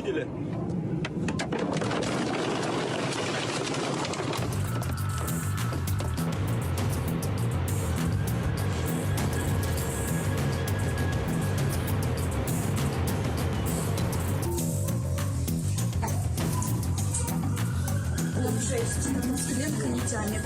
видели? Жесть, клетка не тянет.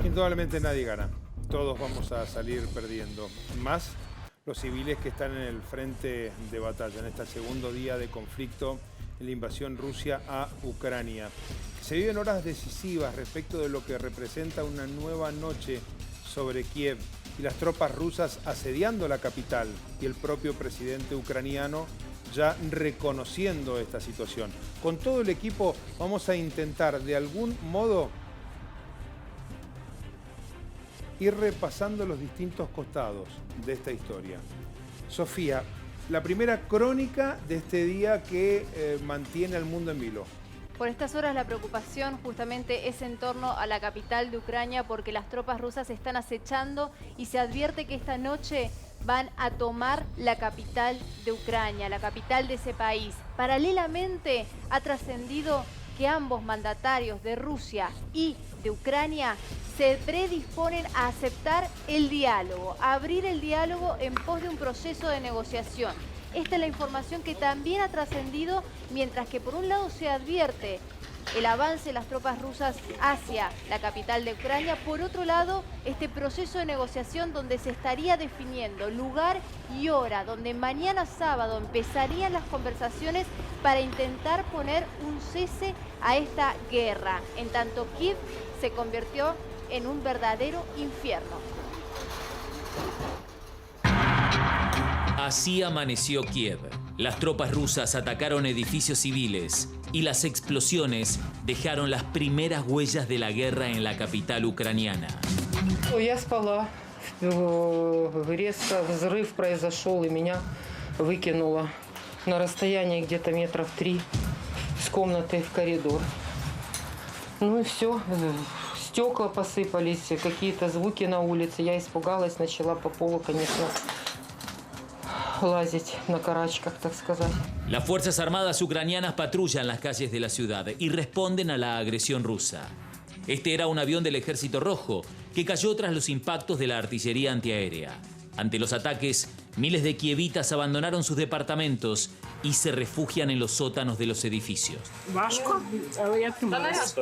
Indudablemente nadie gana. Todos vamos a salir perdiendo. Más los civiles que están en el frente de batalla, en este segundo día de conflicto en la invasión Rusia a Ucrania. Se viven horas decisivas respecto de lo que representa una nueva noche sobre Kiev y las tropas rusas asediando la capital y el propio presidente ucraniano ya reconociendo esta situación. Con todo el equipo vamos a intentar de algún modo ir repasando los distintos costados de esta historia. Sofía, la primera crónica de este día que mantiene al mundo en vilo. Por estas horas la preocupación justamente es en torno a la capital de Ucrania porque las tropas rusas están acechando y se advierte que esta noche van a tomar la capital de Ucrania, la capital de ese país. Paralelamente ha trascendido que ambos mandatarios de Rusia y de Ucrania se predisponen a aceptar el diálogo, a abrir el diálogo en pos de un proceso de negociación. Esta es la información que también ha trascendido, mientras que por un lado se advierte el avance de las tropas rusas hacia la capital de Ucrania, por otro lado este proceso de negociación donde se estaría definiendo lugar y hora, donde mañana sábado empezarían las conversaciones para intentar poner un cese a esta guerra. En tanto, Kiev se convirtió en un verdadero infierno. Así amaneció Kiev. Las tropas rusas atacaron edificios civiles y las explosiones dejaron las primeras huellas de la guerra en la capital ucraniana. Я спала. Резко взрыв произошел и меня выкинуло на расстоянии где-то метров 3 с комнаты в коридор. Ну и все. Стекла посыпались, какие-то звуки на улице. Я испугалась, начала по полу, конечно, лазить на карачках, так сказать. Las Fuerzas Armadas ucranianas patrullan las calles de la ciudad y responden a la agresión rusa. Este era un avión del Ejército Rojo que cayó tras los impactos de la artillería antiaérea. Ante los ataques, miles de kievitas abandonaron sus departamentos y se refugian en los sótanos de los edificios. Важко, але я тримаюся.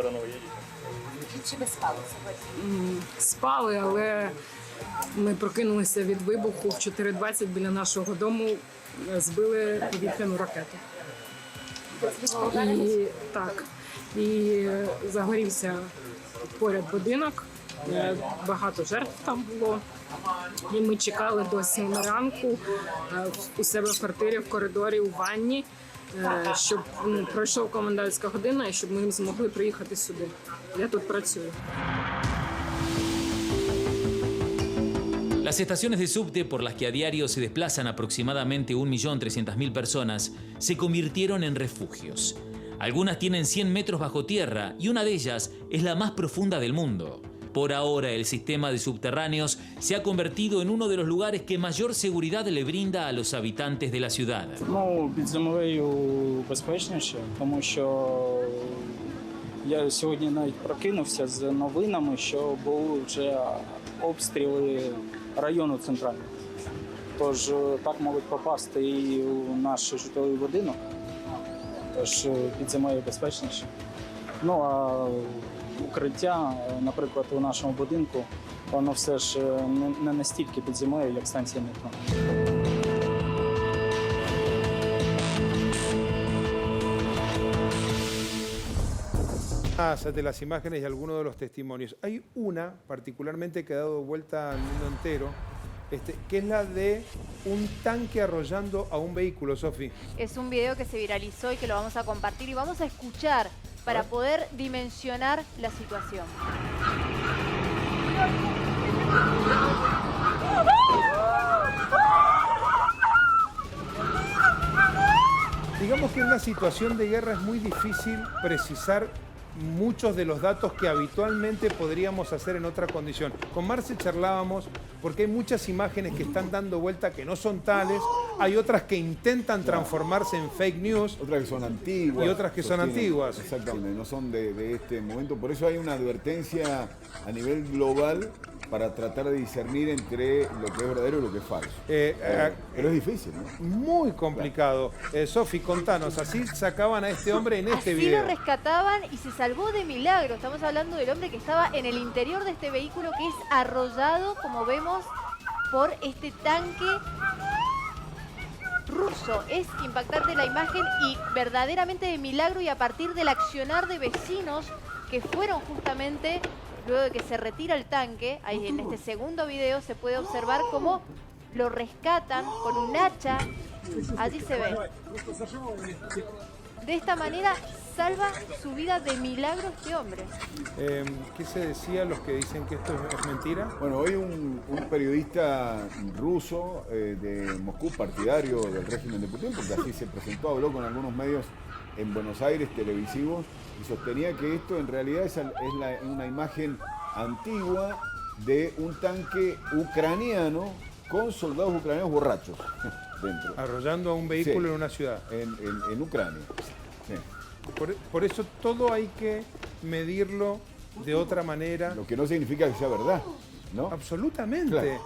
Чи ви спали сьогодні? Спали, але ми прокинулися від вибуху в 4:20 біля нашого дому, збили повітряну ракету. І загорівся поряд будинок, багато жертв там було. І ми чекали до 7 ранку у себе в квартирі, в коридорі, у ванні, щоб пройшов комендантська година і щоб ми змогли приїхати сюди. Я тут працюю. Las estaciones de subte por las que a diario se desplazan aproximadamente 1.300.000 personas se convirtieron en refugios. Algunas tienen 100 metros bajo tierra y una de ellas es la más profunda del mundo. Por ahora, el sistema de subterráneos se ha convertido en uno de los lugares que mayor seguridad le brinda a los habitantes de la ciudad. Ну, під землею безпечніше, тому що я сьогодні навіть прокинувся з новинами, що були вже обстріли району центрального. Тож так можуть попасти і у наш житловий будинок, тож під землею безпечніше. Ну, а укриття, наприклад, у нашому будинку, воно все ж не настільки під землею, як станція метро. De las imágenes y algunos de los testimonios. Hay una particularmente que ha dado vuelta al mundo entero, que es la de un tanque arrollando a un vehículo, Sofi. Es un video que se viralizó y que lo vamos a compartir y vamos a escuchar para poder dimensionar la situación. Digamos que en una situación de guerra es muy difícil precisar muchos de los datos que habitualmente podríamos hacer en otra condición. Con Marce charlábamos porque hay muchas imágenes que están dando vuelta que no son tales, hay otras que intentan transformarse en fake news. Otras que son antiguas. Y otras que son antiguas. Exactamente, no son de este momento. Por eso hay una advertencia a nivel global para tratar de discernir entre lo que es verdadero y lo que es falso. Pero es difícil, ¿no? Muy complicado. Sofi, contanos, así sacaban a este hombre en este Así video. lo rescataban y se salvó de milagro. Estamos hablando del hombre que estaba en el interior de este vehículo que es arrollado, como vemos, por este tanque ruso. Es impactante la imagen y verdaderamente de milagro, y a partir del accionar de vecinos que fueron justamente luego de que se retira el tanque, ahí en este segundo video se puede observar cómo lo rescatan con un hacha. Allí se ve. De esta manera salva su vida de milagro este hombre. ¿Qué se decía los que dicen que esto es mentira? Bueno, hoy un periodista ruso de Moscú, partidario del régimen de Putin, porque así se presentó, habló con algunos medios en Buenos Aires televisivos y sostenía que esto en realidad es una imagen antigua de un tanque ucraniano con soldados ucranianos borrachos dentro. Arrollando a un vehículo Sí, en una ciudad. En Ucrania. Sí. Por eso todo hay que medirlo de otra manera. Lo que no significa que sea verdad, ¿no? Absolutamente. Claro.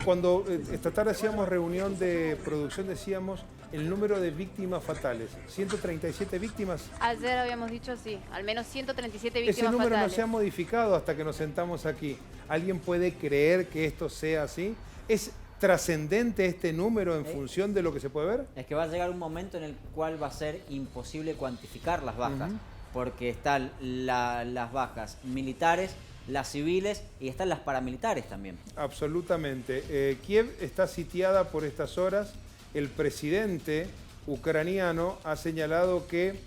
Cuando esta tarde hacíamos reunión de producción, decíamos el número de víctimas fatales. 137 víctimas. Ayer habíamos dicho así, al menos 137 víctimas Ese número fatales. no se ha modificado hasta que nos sentamos aquí. ¿Alguien puede creer que esto sea así? ¿Es trascendente este número en función de lo que se puede ver? Es que va a llegar un momento en el cual va a ser imposible cuantificar las bajas, porque están las bajas militares, las civiles y están las paramilitares también. Absolutamente. Kiev está sitiada por estas horas. El presidente ucraniano ha señalado que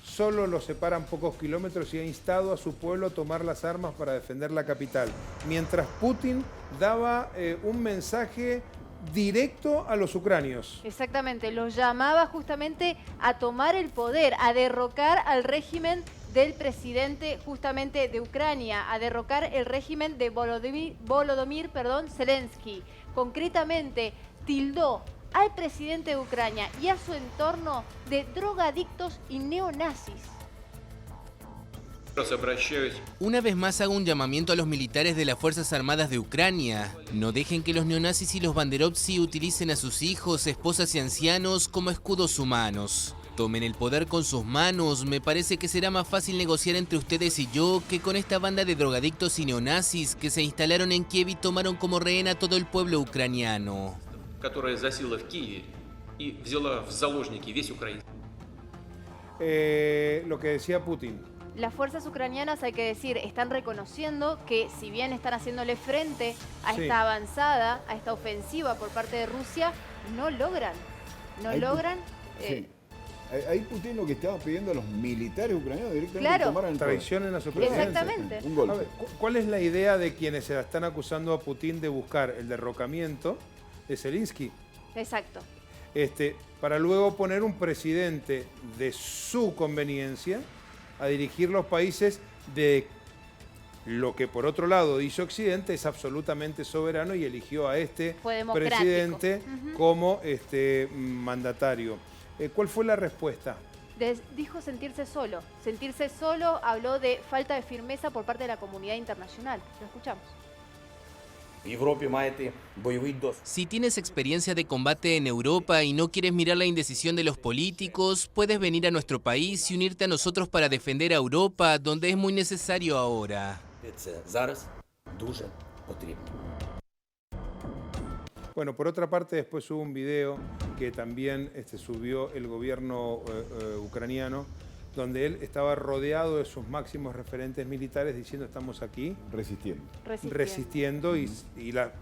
solo lo separan pocos kilómetros y ha instado a su pueblo a tomar las armas para defender la capital. Mientras Putin daba un mensaje directo a los ucranios. Exactamente, los llamaba justamente a tomar el poder, a derrocar al régimen del presidente justamente de Ucrania, a derrocar el régimen de Volodymyr Zelensky. Concretamente, tildó al presidente de Ucrania y a su entorno de drogadictos y neonazis. Una vez más hago un llamamiento a los militares de las Fuerzas Armadas de Ucrania. No dejen que los neonazis y los banderovtsi utilicen a sus hijos, esposas y ancianos como escudos humanos. Tomen el poder con sus manos. Me parece que será más fácil negociar entre ustedes y yo que con esta banda de drogadictos y neonazis que se instalaron en Kiev y tomaron como rehén a todo el pueblo ucraniano. Lo que decía Putin. Las fuerzas ucranianas, hay que decir, están reconociendo que si bien están haciéndole frente a esta avanzada, a esta ofensiva por parte de Rusia, no logran. Sí. Ahí Putin lo que estaba pidiendo a los militares ucranianos directamente Claro. tomaran el poder. Traicionen a su presidente. Exactamente. Un A golpe. ver, ¿cuál es la idea de quienes se están acusando a Putin de buscar el derrocamiento de Zelensky? Exacto. Para luego poner un presidente de su conveniencia a dirigir los países de lo que por otro lado dice Occidente es absolutamente soberano y eligió a este Fue democrático. presidente como mandatario. ¿Cuál fue la respuesta? Dijo sentirse solo. Sentirse solo, habló de falta de firmeza por parte de la comunidad internacional. Lo escuchamos. Si tienes experiencia de combate en Europa y no quieres mirar la indecisión de los políticos, puedes venir a nuestro país y unirte a nosotros para defender a Europa, donde es muy necesario ahora. Bueno, por otra parte, después hubo un video que también subió el gobierno ucraniano, donde él estaba rodeado de sus máximos referentes militares diciendo estamos aquí resistiendo y la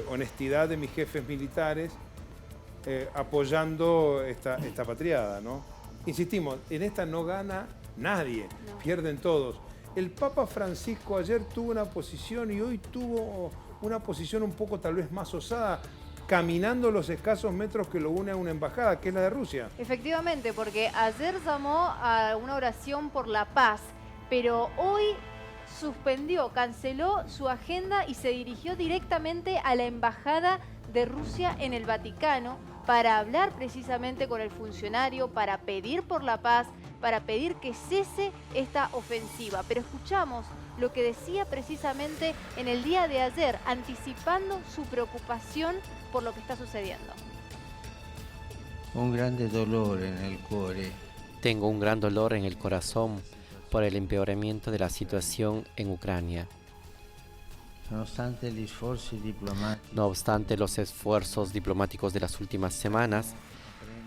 honestidad de mis jefes militares apoyando esta patriada, ¿no? Insistimos, en esta no gana nadie, pierden todos. El Papa Francisco ayer tuvo una posición y hoy tuvo una posición un poco tal vez más osada, caminando los escasos metros que lo une a una embajada, que es la de Rusia. Efectivamente, porque ayer llamó a una oración por la paz, pero hoy suspendió, canceló su agenda y se dirigió directamente a la embajada de Rusia en el Vaticano para hablar precisamente con el funcionario, para pedir por la paz, para pedir que cese esta ofensiva. Pero escuchamos lo que decía precisamente en el día de ayer, anticipando su preocupación por lo que está sucediendo. Un grande dolor en el cuore. Tengo un gran dolor en el corazón por el empeoramiento de la situación en Ucrania. No obstante los esfuerzos diplomáticos de las últimas semanas,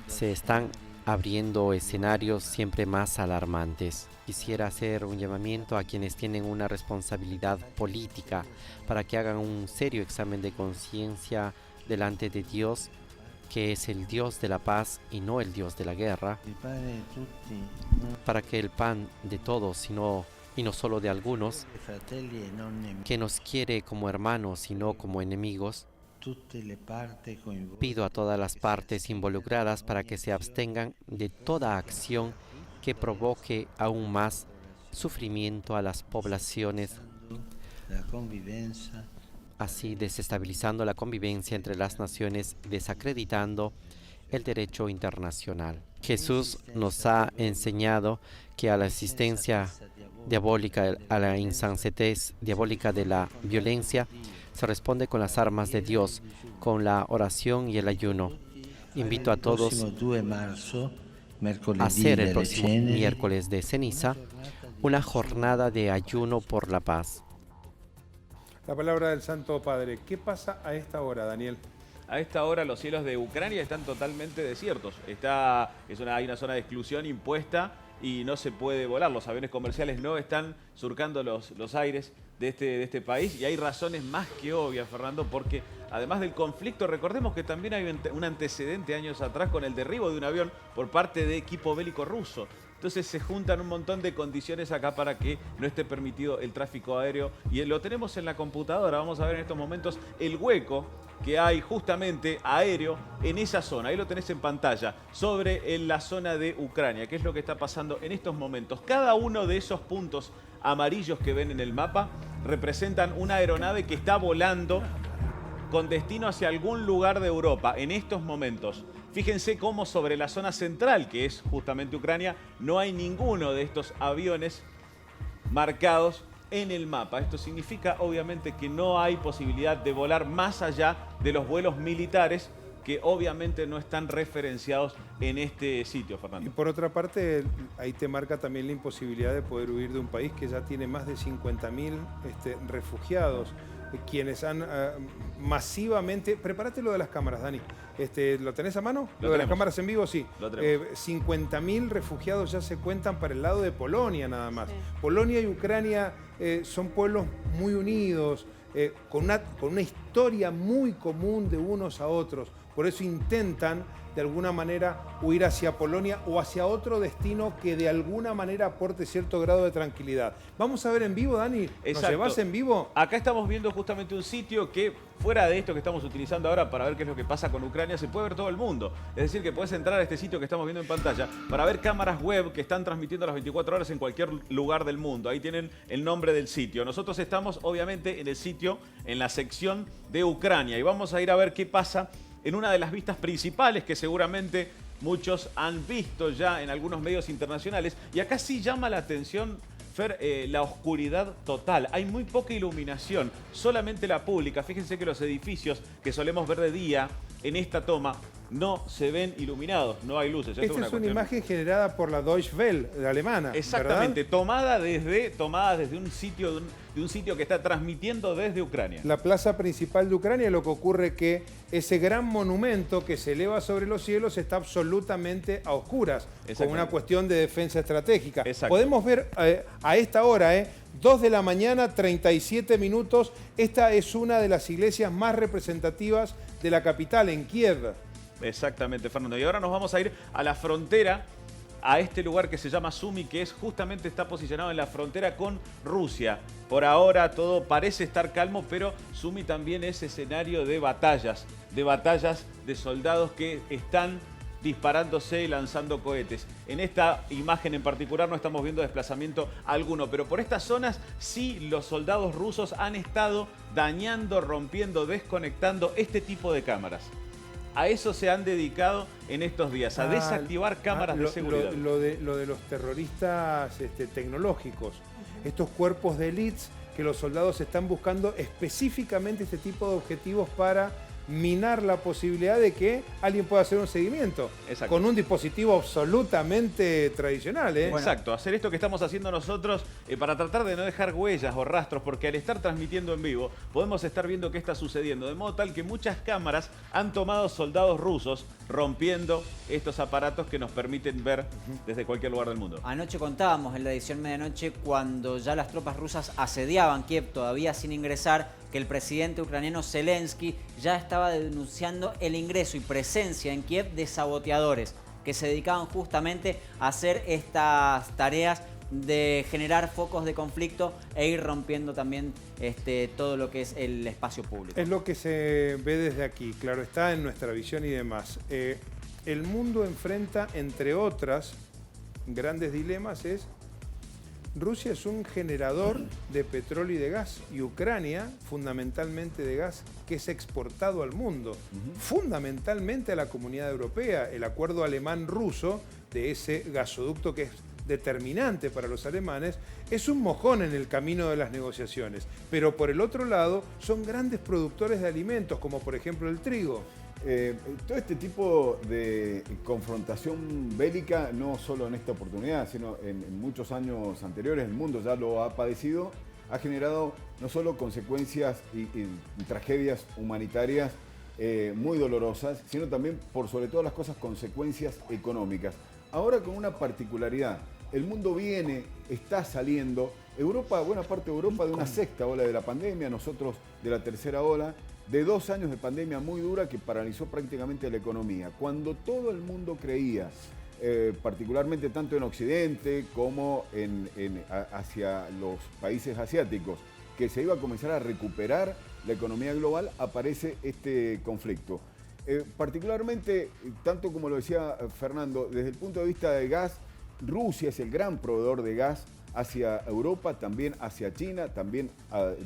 se están abriendo escenarios siempre más alarmantes. Quisiera hacer un llamamiento a quienes tienen una responsabilidad política para que hagan un serio examen de conciencia delante de Dios, que es el Dios de la paz y no el Dios de la guerra, para que el pan de todos y no solo de algunos, que nos quiere como hermanos y no como enemigos, pido a todas las partes involucradas para que se abstengan de toda acción que provoque aún más sufrimiento a las poblaciones, así desestabilizando la convivencia entre las naciones y desacreditando el derecho internacional. Jesús nos ha enseñado que a la existencia diabólica, a la insensatez diabólica de la violencia, se responde con las armas de Dios, con la oración y el ayuno. Invito a todos a hacer el próximo miércoles de ceniza una jornada de ayuno por la paz. La palabra del Santo Padre. ¿Qué pasa a esta hora, Daniel? A esta hora los cielos de Ucrania están totalmente desiertos. Hay una zona de exclusión impuesta y no se puede volar. Los aviones comerciales no están surcando los aires de este país y hay razones más que obvias, Fernando, porque además del conflicto, recordemos que también hay un antecedente años atrás con el derribo de un avión por parte de equipo bélico ruso. Entonces se juntan un montón de condiciones acá para que no esté permitido el tráfico aéreo y lo tenemos en la computadora. Vamos a ver en estos momentos el hueco que hay justamente aéreo en esa zona. Ahí lo tenés en pantalla, sobre la zona de Ucrania. ¿Qué es lo que está pasando en estos momentos? Cada uno de esos puntos amarillos que ven en el mapa representan una aeronave que está volando con destino hacia algún lugar de Europa en estos momentos. Fíjense cómo sobre la zona central, que es justamente Ucrania, no hay ninguno de estos aviones marcados en el mapa. Esto significa obviamente que no hay posibilidad de volar más allá de los vuelos militares que obviamente no están referenciados en este sitio, Fernando. Y por otra parte, ahí te marca también la imposibilidad de poder huir de un país que ya tiene más de 50.000 refugiados, quienes han masivamente... Prepárate lo de las cámaras, Dani. ¿Lo tenés a mano? Lo de las cámaras en vivo, sí. 50.000 refugiados ya se cuentan para el lado de Polonia nada más. Sí. Polonia y Ucrania son pueblos muy unidos, con una historia muy común de unos a otros. Por eso intentan, de alguna manera, huir hacia Polonia o hacia otro destino que de alguna manera aporte cierto grado de tranquilidad. Vamos a ver en vivo, Dani. ¿Nos llevas en vivo? Acá estamos viendo justamente un sitio que, fuera de esto que estamos utilizando ahora para ver qué es lo que pasa con Ucrania, se puede ver todo el mundo. Es decir, que puedes entrar a este sitio que estamos viendo en pantalla para ver cámaras web que están transmitiendo a las 24 horas en cualquier lugar del mundo. Ahí tienen el nombre del sitio. Nosotros estamos, obviamente, en el sitio, en la sección de Ucrania. Y vamos a ir a ver qué pasa en una de las vistas principales que seguramente muchos han visto ya en algunos medios internacionales. Y acá sí llama la atención, Fer, la oscuridad total. Hay muy poca iluminación, solamente la pública. Fíjense que los edificios que solemos ver de día en esta toma no se ven iluminados, no hay luces. Esta es una imagen generada por la Deutsche Welle, la alemana. Exactamente, ¿verdad? tomada desde un sitio que está transmitiendo desde Ucrania. La plaza principal de Ucrania, lo que ocurre es que ese gran monumento que se eleva sobre los cielos está absolutamente a oscuras, con una cuestión de defensa estratégica. Exacto. Podemos ver a esta hora, 2 de la mañana, 37 minutos, esta es una de las iglesias más representativas de la capital, en Kiev. Exactamente, Fernando. Y ahora nos vamos a ir a la frontera, a este lugar que se llama Sumy, que justamente está posicionado en la frontera con Rusia. Por ahora todo parece estar calmo, pero Sumy también es escenario de batallas de soldados que están disparándose y lanzando cohetes. En esta imagen en particular no estamos viendo desplazamiento alguno, pero por estas zonas sí los soldados rusos han estado dañando, rompiendo, desconectando este tipo de cámaras. A eso se han dedicado en estos días, a desactivar cámaras de seguridad. Lo de los terroristas tecnológicos, estos cuerpos de élites que los soldados están buscando específicamente este tipo de objetivos para minar la posibilidad de que alguien pueda hacer un seguimiento. Exacto. Con un dispositivo absolutamente tradicional. Exacto, hacer esto que estamos haciendo nosotros para tratar de no dejar huellas o rastros, porque al estar transmitiendo en vivo podemos estar viendo qué está sucediendo, de modo tal que muchas cámaras han tomado soldados rusos rompiendo estos aparatos que nos permiten ver desde cualquier lugar del mundo. Anoche contábamos en la edición medianoche, cuando ya las tropas rusas asediaban Kiev, todavía sin ingresar, que el presidente ucraniano Zelensky ya estaba denunciando el ingreso y presencia en Kiev de saboteadores que se dedicaban justamente a hacer estas tareas de generar focos de conflicto e ir rompiendo también todo lo que es el espacio público. Es lo que se ve desde aquí, claro, está en nuestra visión y demás. El mundo enfrenta, entre otras grandes dilemas, Rusia es un generador de petróleo y de gas, y Ucrania, fundamentalmente de gas, que es exportado al mundo, fundamentalmente a la Comunidad Europea. El acuerdo alemán-ruso de ese gasoducto que es determinante para los alemanes, es un mojón en el camino de las negociaciones. Pero por el otro lado, son grandes productores de alimentos, como por ejemplo el trigo. Todo este tipo de confrontación bélica, no solo en esta oportunidad, sino en muchos años anteriores, el mundo ya lo ha padecido, ha generado no solo consecuencias y tragedias humanitarias muy dolorosas, sino también, por sobre todas las cosas, consecuencias económicas. Ahora con una particularidad, el mundo está saliendo, Europa, buena parte de Europa, de una sexta ola de la pandemia, nosotros de la tercera ola, de 2 años de pandemia muy dura que paralizó prácticamente la economía. Cuando todo el mundo creía, particularmente tanto en Occidente como hacia los países asiáticos, que se iba a comenzar a recuperar la economía global, aparece este conflicto. Particularmente, tanto como lo decía Fernando, desde el punto de vista del gas, Rusia es el gran proveedor de gas hacia Europa, también hacia China, también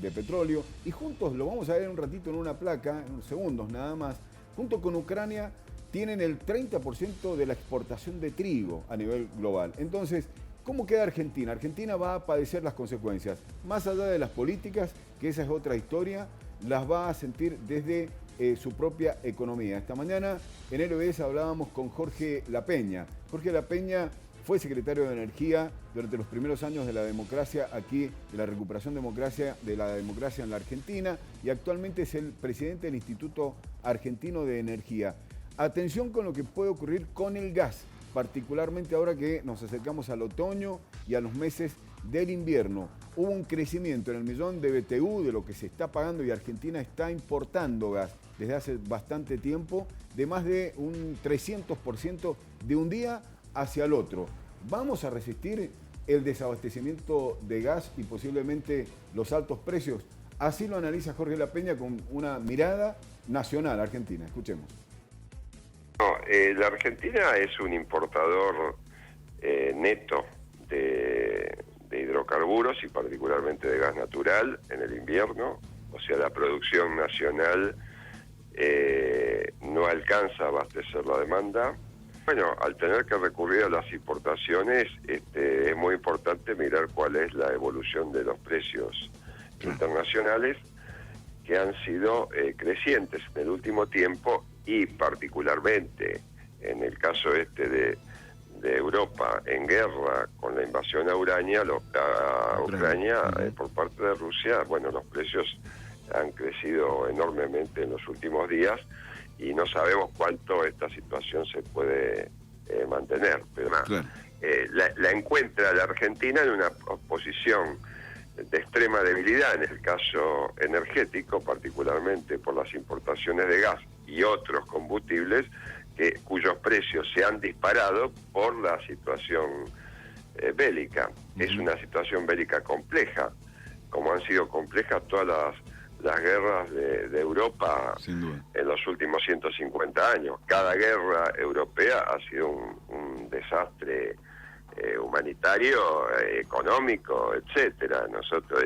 de petróleo. Y juntos, lo vamos a ver un ratito en una placa, en unos segundos nada más, junto con Ucrania tienen el 30% de la exportación de trigo a nivel global. Entonces, ¿cómo queda Argentina? Argentina va a padecer las consecuencias. Más allá de las políticas, que esa es otra historia, las va a sentir desde su propia economía. Esta mañana en LBS hablábamos con Jorge Lapeña. Jorge Lapeña fue secretario de Energía durante los primeros años de la democracia aquí, de la recuperación de la democracia en la Argentina, y actualmente es el presidente del Instituto Argentino de Energía. Atención con lo que puede ocurrir con el gas, particularmente ahora que nos acercamos al otoño y a los meses del invierno. Hubo un crecimiento en el millón de BTU de lo que se está pagando, y Argentina está importando gas desde hace bastante tiempo, de más de un 300% de un día hacia el otro. ¿Vamos a resistir el desabastecimiento de gas y posiblemente los altos precios? Así lo analiza Jorge Lapeña con una mirada nacional argentina. Escuchemos. La Argentina es un importador neto de hidrocarburos y particularmente de gas natural en el invierno. O sea, la producción nacional no alcanza a abastecer la demanda. Bueno, al tener que recurrir a las importaciones, es muy importante mirar cuál es la evolución de los precios internacionales, que han sido crecientes en el último tiempo, y particularmente en el caso de Europa en guerra con la invasión a Ucrania, por parte de Rusia, bueno, los precios han crecido enormemente en los últimos días y no sabemos cuánto esta situación se puede mantener. Pero la encuentra la Argentina en una posición de extrema debilidad en el caso energético, particularmente por las importaciones de gas y otros combustibles cuyos precios se han disparado por la situación bélica. Es una situación bélica compleja, como han sido complejas todas las guerras de Europa en los últimos 150 años. Cada guerra europea ha sido un desastre humanitario, económico, etcétera. Nosotros,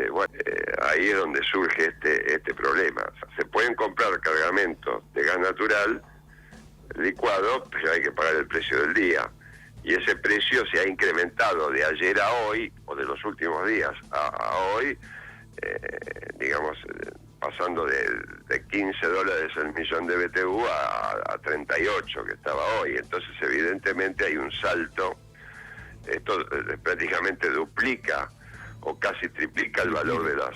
ahí es donde surge este problema. O sea, se pueden comprar cargamentos de gas natural licuado, pero hay que pagar el precio del día. Y ese precio se ha incrementado de ayer a hoy, o de los últimos días a hoy, digamos, pasando de 15 dólares el millón de BTU a 38 que estaba hoy. Entonces, evidentemente hay un salto. Esto prácticamente duplica o casi triplica el valor de las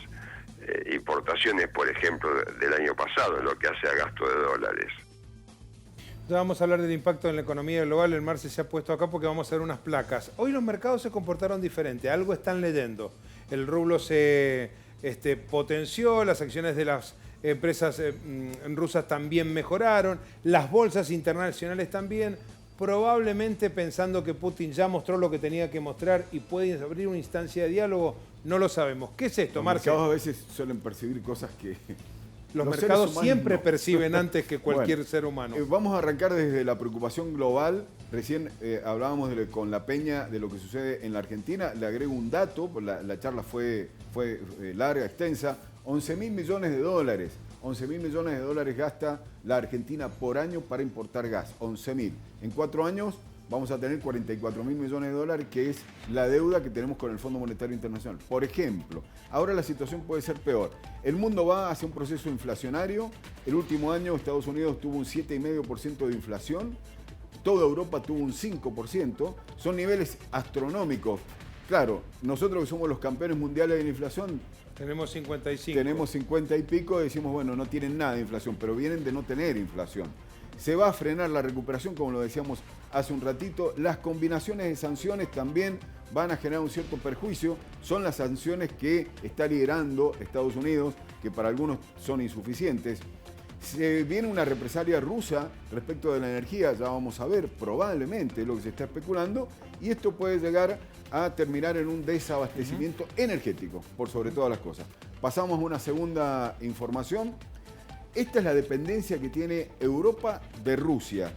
importaciones, por ejemplo, del año pasado, en lo que hace a gasto de dólares. Ya vamos a hablar del impacto en la economía global. El Marce se ha puesto acá porque vamos a hacer unas placas. Hoy los mercados se comportaron diferente, algo están leyendo. El rublo se potenció, las acciones de las empresas rusas también mejoraron, las bolsas internacionales también, probablemente pensando que Putin ya mostró lo que tenía que mostrar y puede abrir una instancia de diálogo, no lo sabemos. ¿Qué es esto, Marce? Los mercados a veces suelen percibir cosas que... Los mercados siempre perciben antes que cualquier ser humano. Vamos a arrancar desde la preocupación global. Recién hablábamos con la Peña de lo que sucede en la Argentina. Le agrego un dato, la charla fue larga, extensa. 11.000 millones de dólares. 11.000 millones de dólares gasta la Argentina por año para importar gas. 11.000. En 4 años vamos a tener 44.000 millones de dólares, que es la deuda que tenemos con el Fondo Monetario Internacional. Por ejemplo, ahora la situación puede ser peor. El mundo va hacia un proceso inflacionario. El último año Estados Unidos tuvo un 7,5% de inflación. Toda Europa tuvo un 5%. Son niveles astronómicos. Claro, nosotros que somos los campeones mundiales de la inflación, tenemos 55. Tenemos 50 y pico y decimos, bueno, no tienen nada de inflación, pero vienen de no tener inflación. Se va a frenar la recuperación, como lo decíamos hace un ratito. Las combinaciones de sanciones también van a generar un cierto perjuicio. Son las sanciones que está liderando Estados Unidos, que para algunos son insuficientes. Se viene una represalia rusa respecto de la energía, ya vamos a ver, probablemente es lo que se está especulando, y esto puede llegar a terminar en un desabastecimiento energético, por sobre todas las cosas. Pasamos a una segunda información. Esta es la dependencia que tiene Europa de Rusia.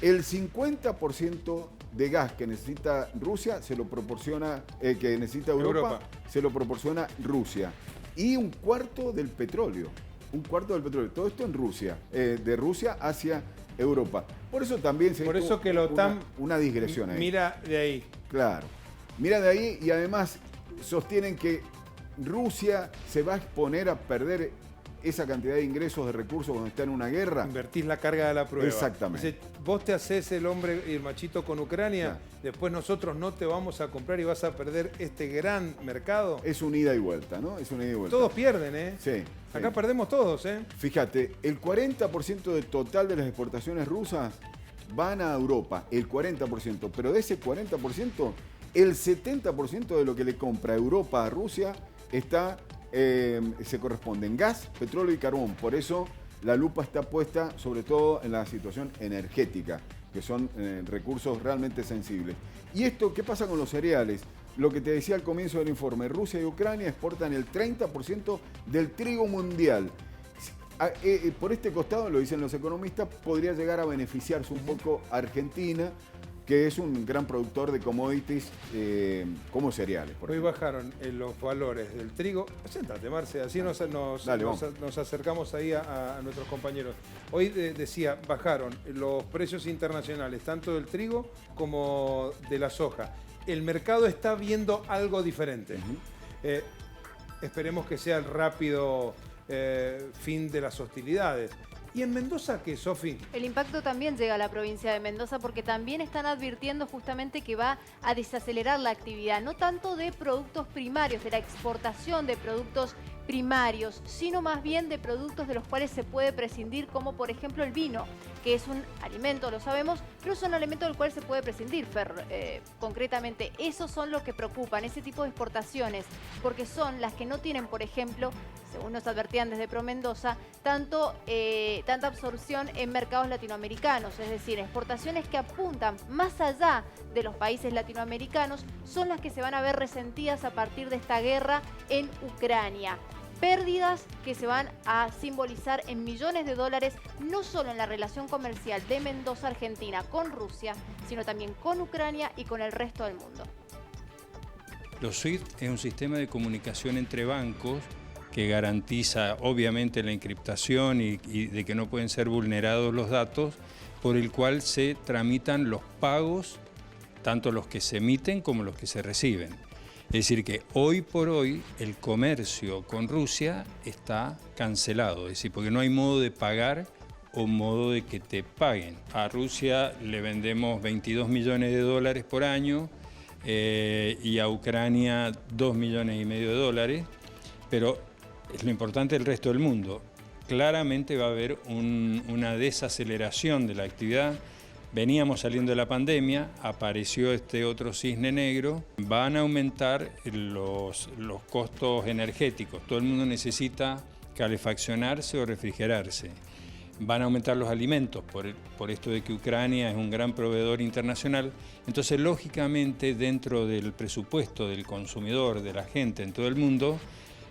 El 50% de gas que necesita Rusia se lo proporciona, que necesita Europa, se lo proporciona Rusia. Y un cuarto del petróleo. Un cuarto del petróleo. Todo esto en Rusia. De Rusia hacia Europa. Por eso también se Por eso que la OTAN una digresión ahí. Mira de ahí. Claro. Mira de ahí y además sostienen que Rusia se va a exponer a perder esa cantidad de ingresos, de recursos cuando está en una guerra. Invertís la carga de la prueba. Exactamente. Dice, vos te haces el hombre y el machito con Ucrania, después nosotros no te vamos a comprar y vas a perder este gran mercado. Es un ida y vuelta, ¿no? Es una ida y vuelta. Todos pierden, ¿eh? Sí. Acá perdemos todos, ¿eh? Fíjate, el 40% del total de las exportaciones rusas van a Europa, el 40%, pero de ese 40%, el 70% de lo que le compra Europa a Rusia se corresponde en gas, petróleo y carbón. Por eso la lupa está puesta sobre todo en la situación energética, que son recursos realmente sensibles. ¿Y esto qué pasa con los cereales? Lo que te decía al comienzo del informe, Rusia y Ucrania exportan el 30% del trigo mundial. Por este costado, lo dicen los economistas, podría llegar a beneficiarse un poco Argentina, que es un gran productor de commodities como cereales. Hoy bajaron los valores del trigo. Siéntate, Marce, así nos acercamos ahí a nuestros compañeros. Hoy decía, bajaron los precios internacionales, tanto del trigo como de la soja. El mercado está viendo algo diferente. Esperemos que sea el rápido fin de las hostilidades. ¿Y en Mendoza qué, Sofi? El impacto también llega a la provincia de Mendoza porque también están advirtiendo justamente que va a desacelerar la actividad, no tanto de productos primarios, de la exportación de productos primarios, sino más bien de productos de los cuales se puede prescindir, como por ejemplo el vino, que es un alimento, lo sabemos, pero es un alimento del cual se puede prescindir, concretamente. Esos son los que preocupan, ese tipo de exportaciones, porque son las que no tienen, por ejemplo, según nos advertían desde ProMendoza, tanta absorción en mercados latinoamericanos, es decir, exportaciones que apuntan más allá de los países latinoamericanos, son las que se van a ver resentidas a partir de esta guerra en Ucrania. Pérdidas que se van a simbolizar en millones de dólares, no solo en la relación comercial de Mendoza, Argentina, con Rusia, sino también con Ucrania y con el resto del mundo. Los SWIFT es un sistema de comunicación entre bancos que garantiza obviamente la encriptación y de que no pueden ser vulnerados los datos, por el cual se tramitan los pagos, tanto los que se emiten como los que se reciben. Es decir que hoy por hoy el comercio con Rusia está cancelado, es decir, porque no hay modo de pagar o modo de que te paguen. A Rusia le vendemos 22 millones de dólares por año y a Ucrania 2,5 millones de dólares, pero es lo importante del resto del mundo. Claramente va a haber una desaceleración de la actividad. Veníamos saliendo de la pandemia, apareció este otro cisne negro, van a aumentar los costos energéticos, todo el mundo necesita calefaccionarse o refrigerarse, van a aumentar los alimentos por esto de que Ucrania es un gran proveedor internacional, entonces lógicamente dentro del presupuesto del consumidor, de la gente en todo el mundo,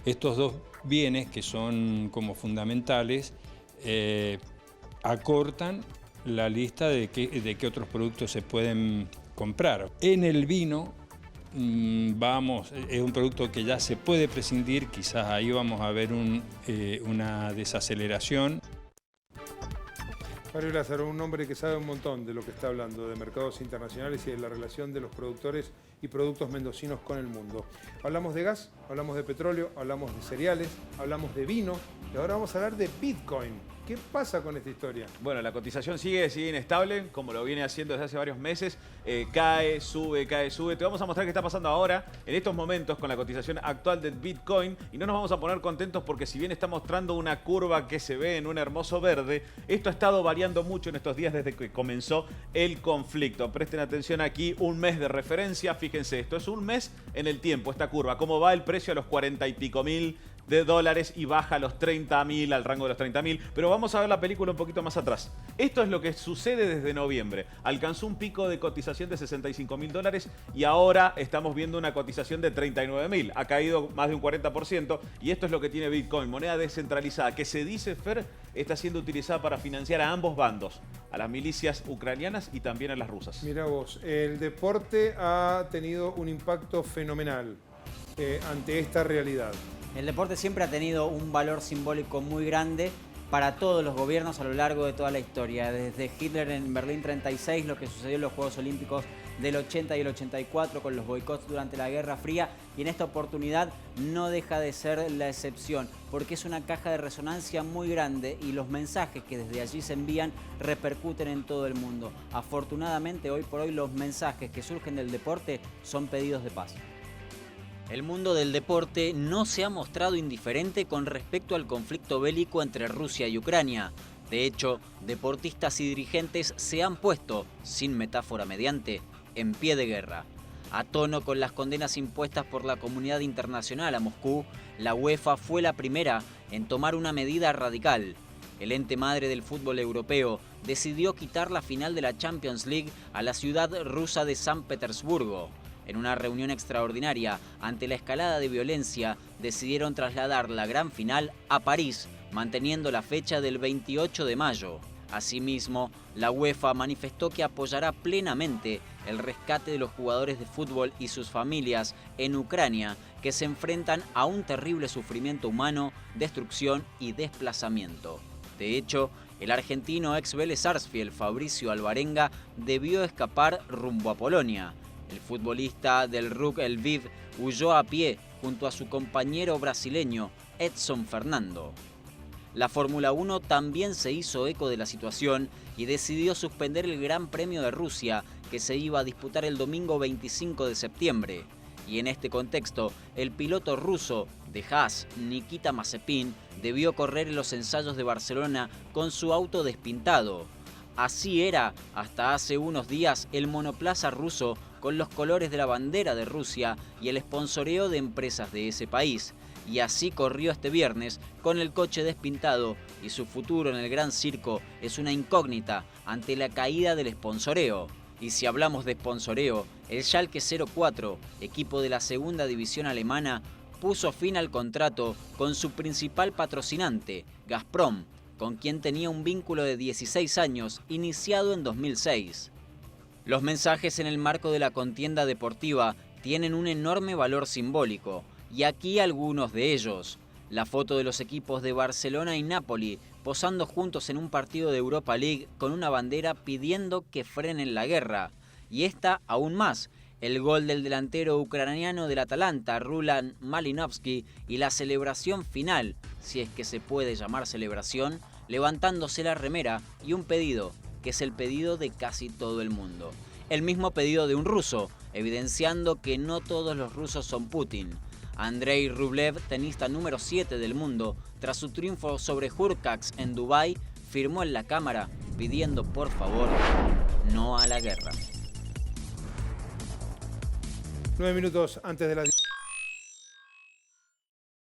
estos dos bienes que son como fundamentales acortan la lista de qué otros productos se pueden comprar. En el vino, es un producto que ya se puede prescindir, quizás ahí vamos a ver una desaceleración. Mario Lázaro, un hombre que sabe un montón de lo que está hablando, de mercados internacionales y de la relación de los productores y productos mendocinos con el mundo. Hablamos de gas, hablamos de petróleo, hablamos de cereales, hablamos de vino y ahora vamos a hablar de Bitcoin. ¿Qué pasa con esta historia? Bueno, la cotización sigue inestable, como lo viene haciendo desde hace varios meses. Cae, sube, cae, sube. Te vamos a mostrar qué está pasando ahora, en estos momentos, con la cotización actual del Bitcoin. Y no nos vamos a poner contentos porque si bien está mostrando una curva que se ve en un hermoso verde, esto ha estado variando mucho en estos días desde que comenzó el conflicto. Presten atención aquí, un mes de referencia. Fíjense, esto es un mes en el tiempo, esta curva. Cómo va el precio a los 40 y pico mil de dólares y baja a los 30.000, al rango de los 30.000. Pero vamos a ver la película un poquito más atrás. Esto es lo que sucede desde noviembre. Alcanzó un pico de cotización de 65.000 dólares y ahora estamos viendo una cotización de 39.000. Ha caído más de un 40% y esto es lo que tiene Bitcoin, moneda descentralizada, que se dice, Fer, está siendo utilizada para financiar a ambos bandos, a las milicias ucranianas y también a las rusas. Mira vos, el deporte ha tenido un impacto fenomenal ante esta realidad. El deporte siempre ha tenido un valor simbólico muy grande para todos los gobiernos a lo largo de toda la historia. Desde Hitler en Berlín 36, lo que sucedió en los Juegos Olímpicos del 80 y el 84 con los boicots durante la Guerra Fría, y en esta oportunidad no deja de ser la excepción, porque es una caja de resonancia muy grande y los mensajes que desde allí se envían repercuten en todo el mundo. Afortunadamente, hoy por hoy los mensajes que surgen del deporte son pedidos de paz. El mundo del deporte no se ha mostrado indiferente con respecto al conflicto bélico entre Rusia y Ucrania. De hecho, deportistas y dirigentes se han puesto, sin metáfora mediante, en pie de guerra. A tono con las condenas impuestas por la comunidad internacional a Moscú, la UEFA fue la primera en tomar una medida radical. El ente madre del fútbol europeo decidió quitar la final de la Champions League a la ciudad rusa de San Petersburgo. En una reunión extraordinaria, ante la escalada de violencia, decidieron trasladar la gran final a París, manteniendo la fecha del 28 de mayo. Asimismo, la UEFA manifestó que apoyará plenamente el rescate de los jugadores de fútbol y sus familias en Ucrania, que se enfrentan a un terrible sufrimiento humano, destrucción y desplazamiento. De hecho, el argentino ex Vélez Sarsfield, Fabricio Alvarenga, debió escapar rumbo a Polonia. El futbolista del RUK Lviv huyó a pie junto a su compañero brasileño Edson Fernando. La Fórmula 1 también se hizo eco de la situación y decidió suspender el Gran Premio de Rusia, que se iba a disputar el domingo 25 de septiembre. Y en este contexto, el piloto ruso de Haas, Nikita Mazepin, debió correr en los ensayos de Barcelona con su auto despintado. Así era, hasta hace unos días, el monoplaza ruso con los colores de la bandera de Rusia y el sponsoreo de empresas de ese país. Y así corrió este viernes con el coche despintado y su futuro en el Gran Circo es una incógnita ante la caída del sponsoreo. Y si hablamos de sponsoreo, el Schalke 04, equipo de la segunda división alemana, puso fin al contrato con su principal patrocinante, Gazprom, con quien tenía un vínculo de 16 años iniciado en 2006. Los mensajes en el marco de la contienda deportiva tienen un enorme valor simbólico, y aquí algunos de ellos. La foto de los equipos de Barcelona y Napoli posando juntos en un partido de Europa League con una bandera pidiendo que frenen la guerra. Y esta aún más, el gol del delantero ucraniano del Atalanta, Rulan Malinovsky, y la celebración final, si es que se puede llamar celebración, levantándose la remera y un pedido, que es el pedido de casi todo el mundo. El mismo pedido de un ruso, evidenciando que no todos los rusos son Putin. Andrei Rublev, tenista número 7 del mundo, tras su triunfo sobre Hurkacz en Dubái, firmó en la cámara pidiendo por favor no a la guerra. 9 minutos antes de las 10.